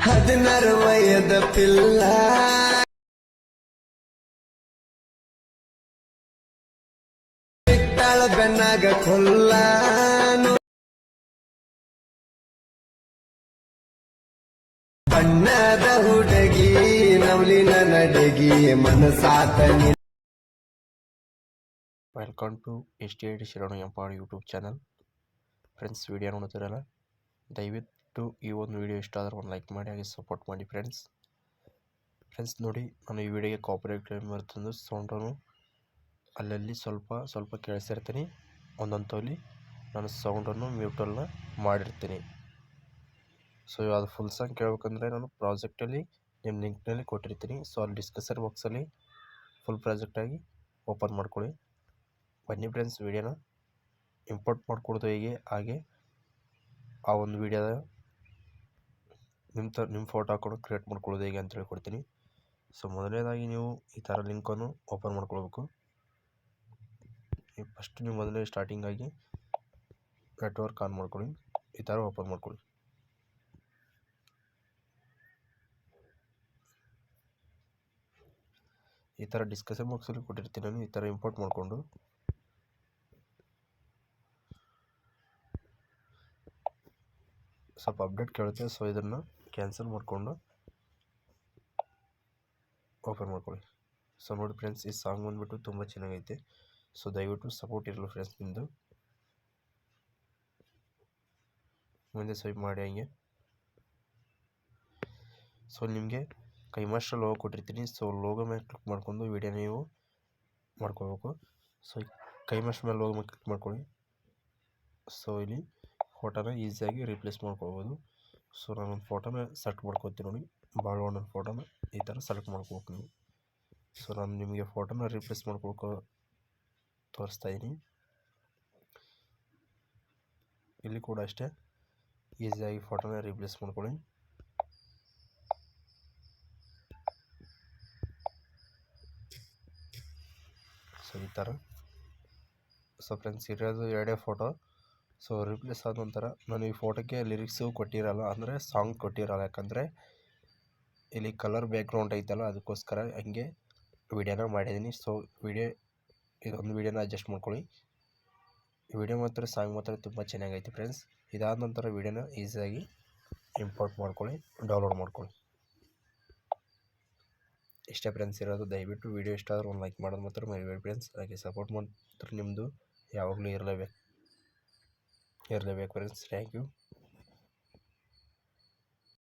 16 ವಯದ ಪಿಲ್ಲ ಇಟ್ಟಾಳ ಬೆನ್ನಾಗ ಕೊಲ್ಲ ಬಣ್ಣದ ಹುಡುಗಿ ನವಲಿನ ನಡಗಿ ಮನಸಾತ ವೆಲ್ಕಮ್ ಟು STID ಶರಣು ಎಂಪಾಡ್ ಯೂಟ್ಯೂಬ್ ಚಾನಲ್. ಫ್ರೆಂಡ್ಸ್, ವಿಡಿಯೋ ನೋಡ್ತಿರಲ್ಲ, ದಯವಿಟ್ಟು ಈ ಒಂದು ವಿಡಿಯೋ ಇಷ್ಟ ಆದರೆ ಒಂದು ಲೈಕ್ ಮಾಡಿ ಹಾಗೆ ಸಪೋರ್ಟ್ ಮಾಡಿ ಫ್ರೆಂಡ್ಸ್. ನೋಡಿ, ನಾನು ಈ ವಿಡಿಯೋಗೆ ಕಾಪಿರೈಟ್ ಕ್ಲೇಮ್ ಬರ್ತಂದು ಸೌಂಡನ್ನು ಅಲ್ಲಲ್ಲಿ ಸ್ವಲ್ಪ ಕೇಳಿಸಿರ್ತೀನಿ. ಒಂದೊಂದು ತೋಲಿ ನಾನು ಸೌಂಡನ್ನು ಮ್ಯೂಟನ್ನು ಮಾಡಿರ್ತೀನಿ. ಸೊ ಅದು ಫುಲ್ ಸಾಂಗ್ ಕೇಳಬೇಕಂದ್ರೆ ನಾನು ಪ್ರಾಜೆಕ್ಟಲ್ಲಿ ನಿಮ್ಮ ಲಿಂಕ್ನಲ್ಲಿ ಕೊಟ್ಟಿರ್ತೀನಿ. ಸೊ ಅಲ್ಲಿ ಡಿಸ್ಕಷನ್ ಬಾಕ್ಸಲ್ಲಿ ಫುಲ್ ಪ್ರಾಜೆಕ್ಟಾಗಿ ಓಪನ್ ಮಾಡ್ಕೊಳ್ಳಿ. ಬನ್ನಿ ಫ್ರೆಂಡ್ಸ್, ವಿಡಿಯೋನ ಇಂಪೋರ್ಟ್ ಮಾಡ್ಕೊಡೋದು ಹೇಗೆ, ಹಾಗೆ ಆ ಒಂದು ವಿಡಿಯೋದ ನಿಮ್ಮ ಫೋಟೋ ಹಾಕೊಂಡು ಕ್ರಿಯೇಟ್ ಮಾಡ್ಕೊಳ್ಳೋದು ಹೇಗೆ ಅಂತ ಹೇಳ್ಕೊಡ್ತೀನಿ. ಸೊ ಮೊದಲನೇದಾಗಿ ನೀವು ಈ ಥರ ಲಿಂಕನ್ನು ಓಪನ್ ಮಾಡ್ಕೊಳ್ಬೇಕು. ಫಸ್ಟ್ ನೀವು ಮೊದಲೇ ಸ್ಟಾರ್ಟಿಂಗ್ ಆಗಿ ನೆಟ್ವರ್ಕ್ ಆನ್ ಮಾಡ್ಕೊಳ್ಳಿ. ಈ ಥರ ಓಪನ್ ಮಾಡ್ಕೊಳ್ಳಿ. ಈ ಥರ ಡಿಸ್ಕಷನ್ ಬಾಕ್ಸಲ್ಲಿ ಕೊಟ್ಟಿರ್ತೀನಿ ನಾನು. ಈ ಥರ ಇಂಪೋರ್ಟ್ ಮಾಡಿಕೊಂಡು ಸ್ವಲ್ಪ ಅಪ್ಡೇಟ್ ಕೇಳುತ್ತೆ. ಸೊ ಇದನ್ನು ಕ್ಯಾನ್ಸಲ್ ಮಾಡಿಕೊಂಡು ಓಪನ್ ಮಾಡ್ಕೊಳ್ಳಿ. ಸೊ ನೋಡಿ ಫ್ರೆಂಡ್ಸ್, ಈ ಸಾಂಗ್ ಬಂದುಬಿಟ್ಟು ತುಂಬ ಚೆನ್ನಾಗೈತೆ. ಸೊ ದಯವಿಟ್ಟು ಸಪೋರ್ಟ್ ಇರಲಿ ಫ್ರೆಂಡ್ಸ್ ನಿಮ್ಮದು. ಮುಂದೆ ಸ್ವೈಪ್ ಮಾಡಿ ಹಂಗೆ. ಸೊ ನಿಮಗೆ ಕೈಮಾಸ್ಟರ್ ಲೋಗೋ ಕೊಟ್ಟಿರ್ತೀನಿ. ಸೊ ಲೋಗೋ ಮೇಲೆ ಕ್ಲಿಕ್ ಮಾಡ್ಕೊಂಡು ವಿಡಿಯೋ ನೀವು ಮಾಡ್ಕೋಬೇಕು. ಸೊ ಕೈಮಾಸ್ಟರ್ ಮೇಲೆ ಲೋಗೋ ಮೇಲೆ ಕ್ಲಿಕ್ ಮಾಡ್ಕೊಳ್ಳಿ. ಸೊ ಇಲ್ಲಿ ಫೋಟೋನ ಈಸಿಯಾಗಿ ರೀಪ್ಲೇಸ್ ಮಾಡ್ಕೋಬೋದು. ಸೊ ನಾನೊಂದು ಫೋಟೋನ ಸೆಲೆಕ್ಟ್ ಮಾಡ್ಕೊತೀನಿ ನೋಡಿ. ಬಾಳವಣ್ಣನ ಫೋಟೋನ ಈ ಥರ ಸೆಲೆಕ್ಟ್ ಮಾಡ್ಕೋಬೇಕು ನೀವು. ಸೊ ನಾನು ನಿಮಗೆ ಫೋಟೋನ ರೀಪ್ಲೇಸ್ ಮಾಡ್ಕೊಳಕ್ಕೆ ತೋರಿಸ್ತಾ ಇದ್ದೀನಿ. ಇಲ್ಲಿ ಕೂಡ ಅಷ್ಟೇ ಈಸಿಯಾಗಿ ಫೋಟೋನ ರೀಪ್ಲೇಸ್ ಮಾಡ್ಕೊಳ್ಳಿ. ಸೊ ಈ ಥರ. ಸೊ ಫ್ರೆಂಡ್ಸ್, ಇರೋದು ಎರಡೇ ಫೋಟೋ. ಸೊ ರಿಪ್ಲೇಸ್ ಆದ ನಂತರ ನಾನು ಈ ಫೋಟೋಕ್ಕೆ ಲಿರಿಕ್ಸು ಕೊಟ್ಟಿರಲ್ಲ, ಅಂದರೆ ಸಾಂಗ್ ಕೊಟ್ಟಿರಲ್ಲ. ಯಾಕಂದರೆ ಇಲ್ಲಿ ಕಲರ್ ಬ್ಯಾಕ್ಗ್ರೌಂಡ್ ಐತಲ್ಲ, ಅದಕ್ಕೋಸ್ಕರ ಹಂಗೆ ವಿಡಿಯೋನ ಮಾಡಿದ್ದೀನಿ. ಸೊ ಇದೊಂದು ವಿಡಿಯೋನ ಅಡ್ಜಸ್ಟ್ ಮಾಡ್ಕೊಳ್ಳಿ. ವಿಡಿಯೋ ಮಾತ್ರ ಸಾಂಗ್ ಮಾತ್ರ ತುಂಬ ಚೆನ್ನಾಗೈತೆ ಫ್ರೆಂಡ್ಸ್. ಇದಾದ ನಂತರ ವಿಡಿಯೋನ ಈಸಿಯಾಗಿ ಇಂಪೋರ್ಟ್ ಮಾಡ್ಕೊಳ್ಳಿ, ಡೌನ್ಲೋಡ್ ಮಾಡ್ಕೊಳ್ಳಿ. ಇಷ್ಟೇ ಫ್ರೆಂಡ್ಸ್ ಇರೋದು. ದಯವಿಟ್ಟು ವಿಡಿಯೋ ಇಷ್ಟ ಆದ್ರೆ ಒಂದು ಲೈಕ್ ಮಾಡೋದು ಮಾತ್ರ ಮರಿಬೇಡಿ ಫ್ರೆಂಡ್ಸ್. ಹಾಗೆ ಸಪೋರ್ಟ್ ಮಾತ್ರ ನಿಮ್ಮದು ಯಾವಾಗಲೂ ಇರಲೇಬೇಕು ಫ್ರೆಂಡ್ಸ್. Thank you.